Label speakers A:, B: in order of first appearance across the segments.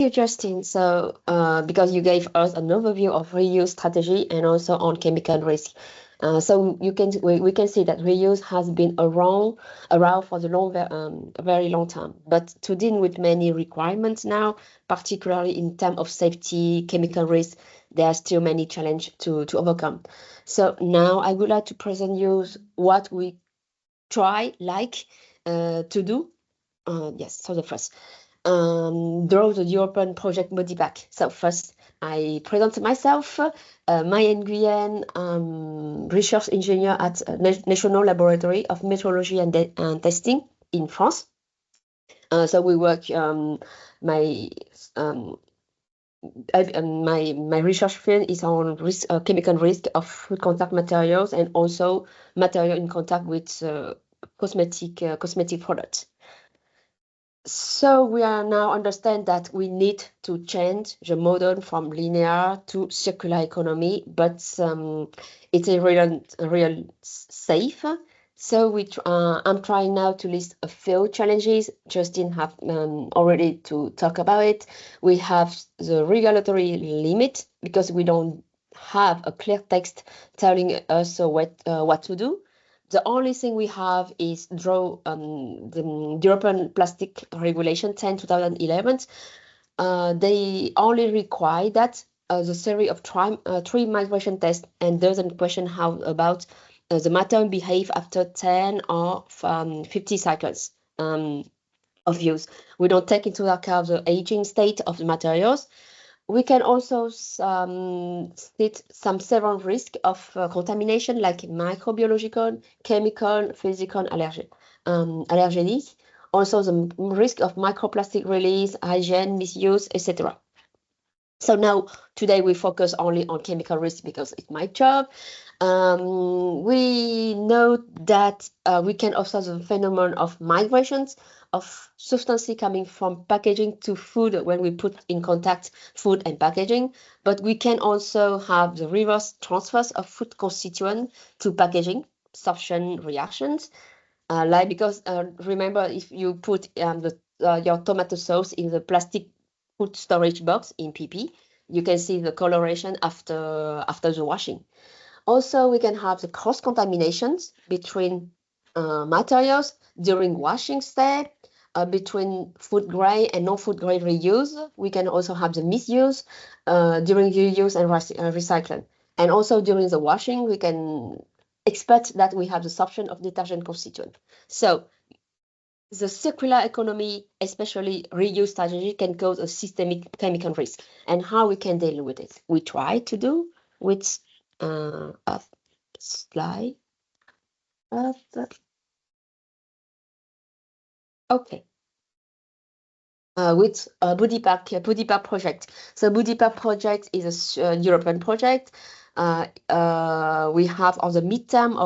A: you, Justin. So, because you gave us an overview of reuse strategy and also on chemical risk. So we can see that reuse has been around for the a very long time. But to deal with many requirements now, particularly in terms of safety, chemical risk, there are still many challenges to overcome. So now I would like to present you what we to do. Yes, so the first draw the European project Buddie-Pack. So first, I present myself, Mai-Phuong Nguyen, research engineer at National Laboratory of Metrology and Testing in France. So we work my um, my research field is on chemical risk of food contact materials and also material in contact with cosmetic products. So we are now understand that we need to change the model from linear to circular economy, but it's a real safe. So I'm trying now to list a few challenges. Justin have already to talk about it. We have the regulatory limit because we don't have a clear text telling us what to do. The only thing we have is the European Plastic Regulation 10 2011. They only require that the series of three migration tests and doesn't question how about the matter behave after 10 or 50 cycles of use. We don't take into account the aging state of the materials. We can also state some several risks of contamination like microbiological, chemical, physical allergenic. Also the risk of microplastic release, hygiene, misuse, etc. So now, today we focus only on chemical risk because it's my job. We know that we can observe the phenomenon of migrations of substances coming from packaging to food when we put in contact food and packaging, but we can also have the reverse transfers of food constituent to packaging, sorption reactions, like because remember if you put your tomato sauce in the plastic food storage box in PP, you can see the coloration after the washing. Also, we can have the cross contaminations between materials during washing step, between food grade and non-food grade reuse. We can also have the misuse during reuse and recycling. And also during the washing, we can expect that we have the sorption of detergent constituent. So the circular economy, especially reuse strategy, can cause a systemic chemical risk. And how we can deal with it? We try to do with a slide of okay. With Buddie-Pack project. So Buddie-Pack project is a European project. We have on the midterm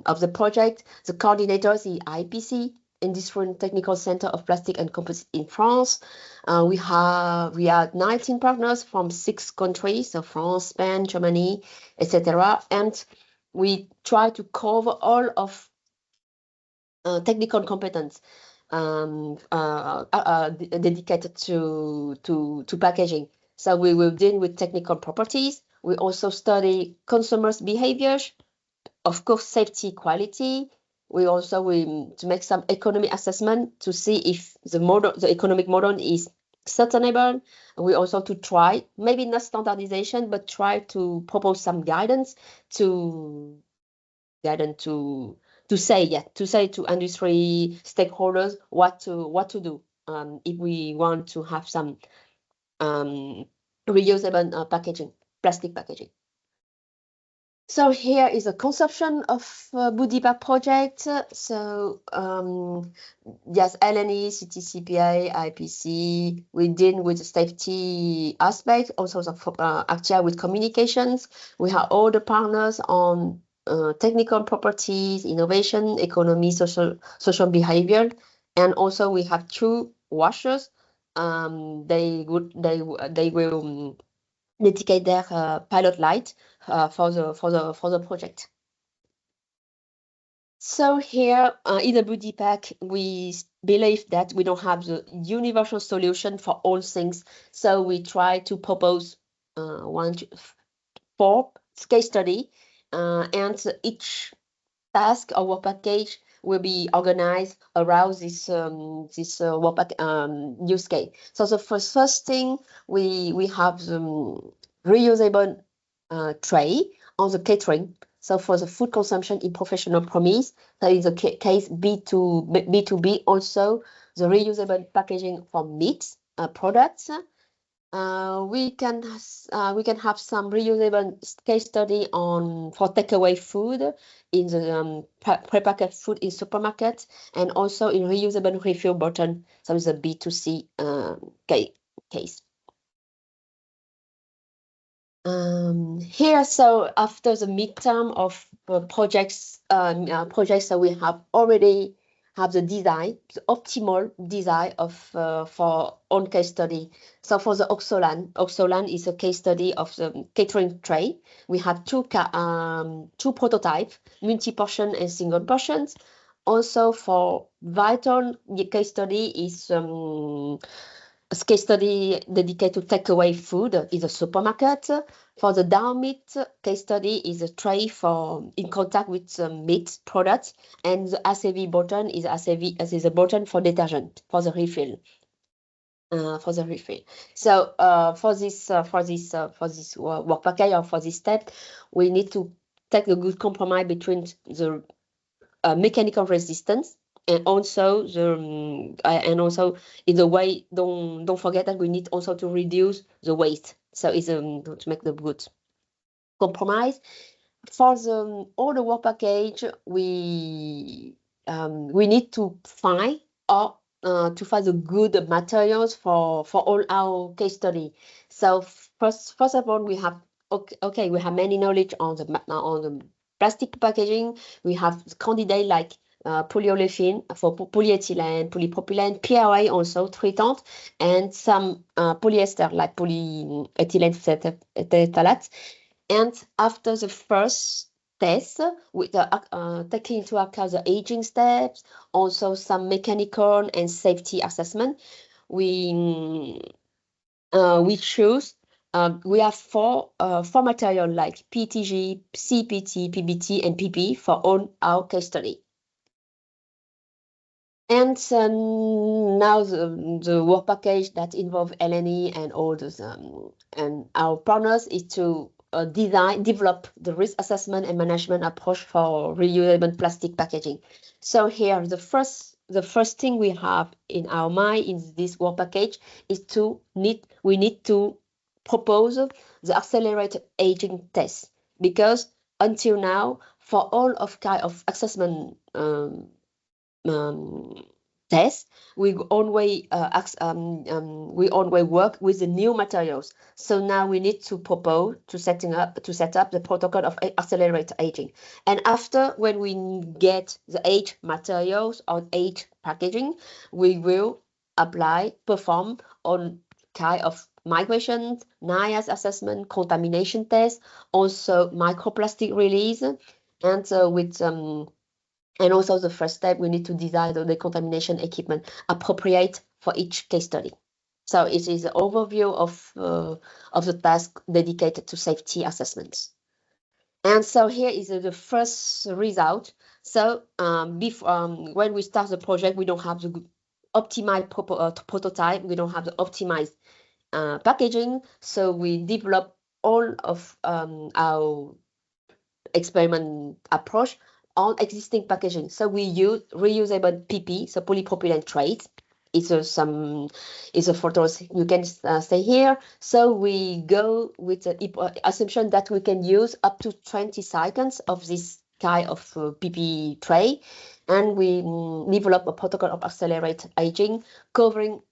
A: of the project, the coordinators, the IPC, Industrial Technical Center of Plastic and Composite in France. We have 19 partners from 6 countries, so France, Spain, Germany, etc. And we try to cover all of technical competence dedicated to packaging. So we will deal with technical properties. We also study consumers' behaviors, of course, safety, quality. We also to make some economic assessment to see if the economic model is sustainable. We also to try, maybe not standardization, but try to propose some guidance to to say to industry stakeholders what to do if we want to have some reusable packaging, plastic packaging. So here is a conception of Buddie-Pack project. So yes, LNE, CTCPA, IPC, we deal with the safety aspect, also actually with communications. We have all the partners on technical properties, innovation, economy, social behavior, and also we have 2 washers. They will dedicate their pilot light for the project. So here in the Buddie-Pack, we believe that we don't have the universal solution for all things. So we try to propose 4 case study, and each task or work package will be organized around this work use case. So the first thing we have the reusable tray on the catering. So for the food consumption in professional premise, that is the case B2B, also the reusable packaging for meat products. We can have some reusable case study on for takeaway food in the prepackaged food in supermarket, and also in reusable refill bottle. So it's a B2C case. Here, so after the midterm of projects, so we have already have the design, the optimal design of for own case study. So for the Oxolan is a case study of the catering tray. We have two prototypes, multi-portion and single portions. Also for Vital, the case study is a case study dedicated to takeaway food is a supermarket. For the down meat case study is a tray for in contact with meat products, and the ACV button is a button for detergent for the refill. So for this work package, or for this step, we need to take a good compromise between the mechanical resistance and also in the way, don't forget that we need also to reduce the waste. So it's to make the good compromise. For all the work package, we need to find the good materials for all our case study. So first of all, we have we have many knowledge on the plastic packaging. We have candidate like polyolefin for polyethylene, polypropylene, PRA also treatant, and some polyester like polyethylene phthalate. And after the first test, with taking into account the aging steps, also some mechanical and safety assessment, we choose. We have four material like PTG, CPT, PBT, and PP for all our case study. And now the work package that involve LNE and all those and our partners is to develop the risk assessment and management approach for reusable plastic packaging. So here the first thing we have in our mind in this work package is we need to propose the accelerated aging test, because until now for all of kind of assessment test, we always work with the new materials. So now we need to propose to set up the protocol of accelerated aging. And after, when we get the age materials or age packaging, we will perform on kind of migration, NIAS assessment, contamination test, also microplastic release, and and also the first step, we need to design the decontamination equipment appropriate for each case study. So it is an overview of the task dedicated to safety assessments. And so here is the first result. So when we start the project, we don't have the optimized prototype. We don't have the optimized packaging. So we develop all of our experiment approach on existing packaging. So we use reusable PP, so polypropylene trays. It's a photos you can say here. So we go with the assumption that we can use up to 20 seconds of this kind of PP tray, and we develop a protocol of accelerated aging covering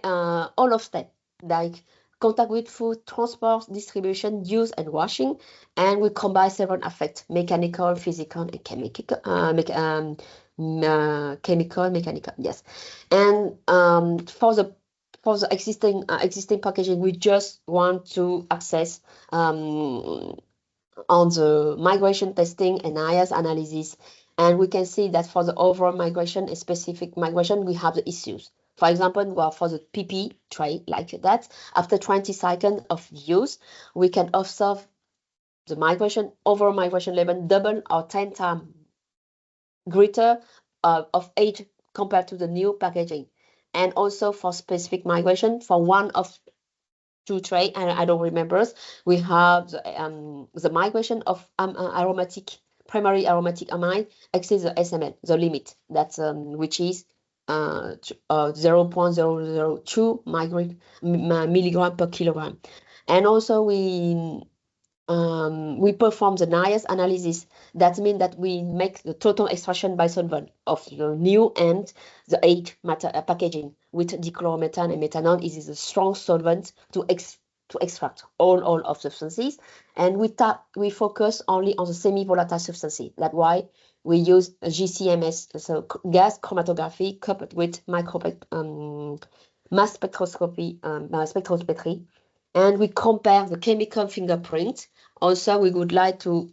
A: all of them, like contact with food, transport, distribution, use, and washing. And we combine several aspects: mechanical, physical, and chemical, mechanical. Yes. And for the existing packaging, we just want to access on the migration testing and IAS analysis, And we can see that for the overall migration, a specific migration, we have the issues. For example, well, for the PP tray, like that, after 20 seconds of use, we can observe the migration, overall migration level double or 10 times greater of age compared to the new packaging. And also for specific migration, for one of two tray, and I don't remember, we have the migration of primary aromatic amine exceeds the SML, the limit, that's which is 0.002 milligram per kilogram. And also we perform the NIAS analysis. That means that we make the total extraction by solvent of the new and the age packaging with dichloromethane and methanol. It is a strong solvent to extract all of substances. And we focus only on the semi-volatile substances. That's why we use GCMS, so gas chromatography coupled with mass spectrometry. And we compare the chemical fingerprint. Also, we try to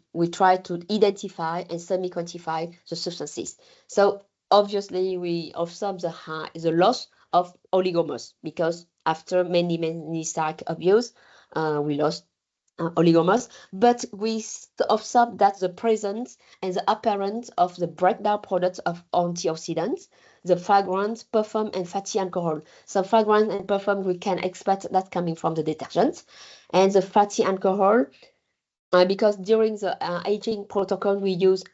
A: identify and semi-quantify the substances. So obviously, we observe the loss of oligomers because after many cycles of use, we lost oligomers. But we observe that the presence and the appearance of the breakdown products of antioxidants, the fragrance, perfume, and fatty alcohol. So fragrance and perfume, we can expect that coming from the detergents. And the fatty alcohol, because during the aging protocol, we use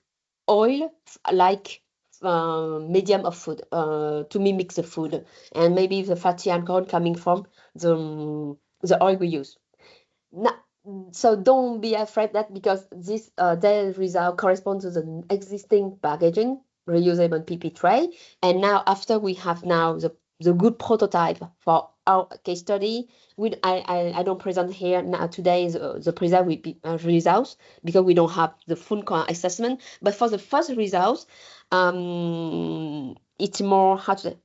A: oil like medium of food to mimic the food. And maybe the fatty alcohol coming from the oil we use. Now, so don't be afraid that because this their result corresponds to the existing packaging, reusable PP tray. And now after we have now the good prototype for our case study, I don't present here now today the results because we don't have the full assessment. But for the first results, it's more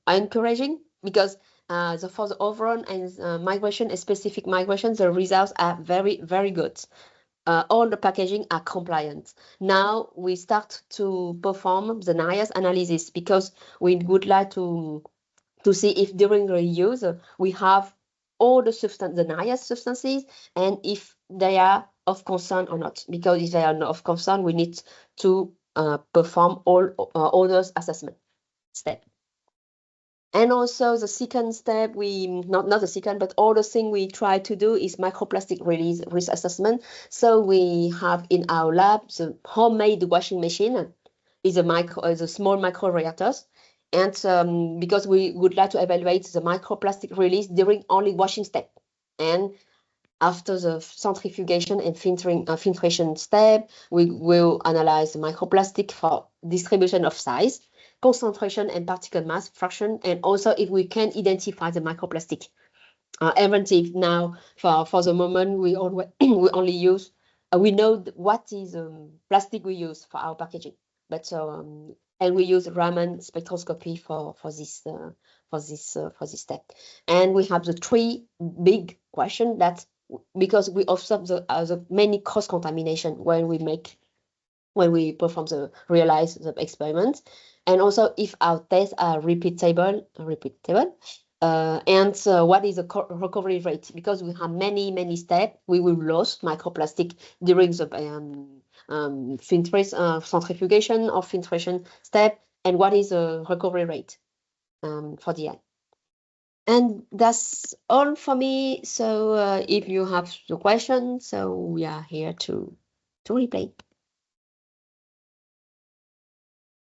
A: encouraging because for the overall and migration, specific migration, the results are very, very good. All the packaging are compliant. Now we start to perform the NIAS analysis because we would like to see if during reuse we have all the NIAS substances and if they are of concern or not. Because if they are not of concern, we need to perform all those assessment steps. And also the second step, not the second, but all the thing we try to do is microplastic release risk assessment. So we have in our lab the homemade washing machine is a small microreactors. And because we would like to evaluate the microplastic release during only washing step. And after the centrifugation and filtration step, we will analyze the microplastic for distribution of size, concentration and particle mass fraction, and also if we can identify the microplastic. Everything now, for the moment, we only use, we know what is plastic we use for our packaging. But and we use Raman spectroscopy for this step. And we have the three big questions that because we observe the many cross contamination when we perform realize the experiment, and also if our tests are repeatable, and what is the recovery rate? Because we have many steps, we will lose microplastic during the centrifugation or filtration step, and what is the recovery rate for the end. And that's all for me. So if you have the question, so we are here to reply.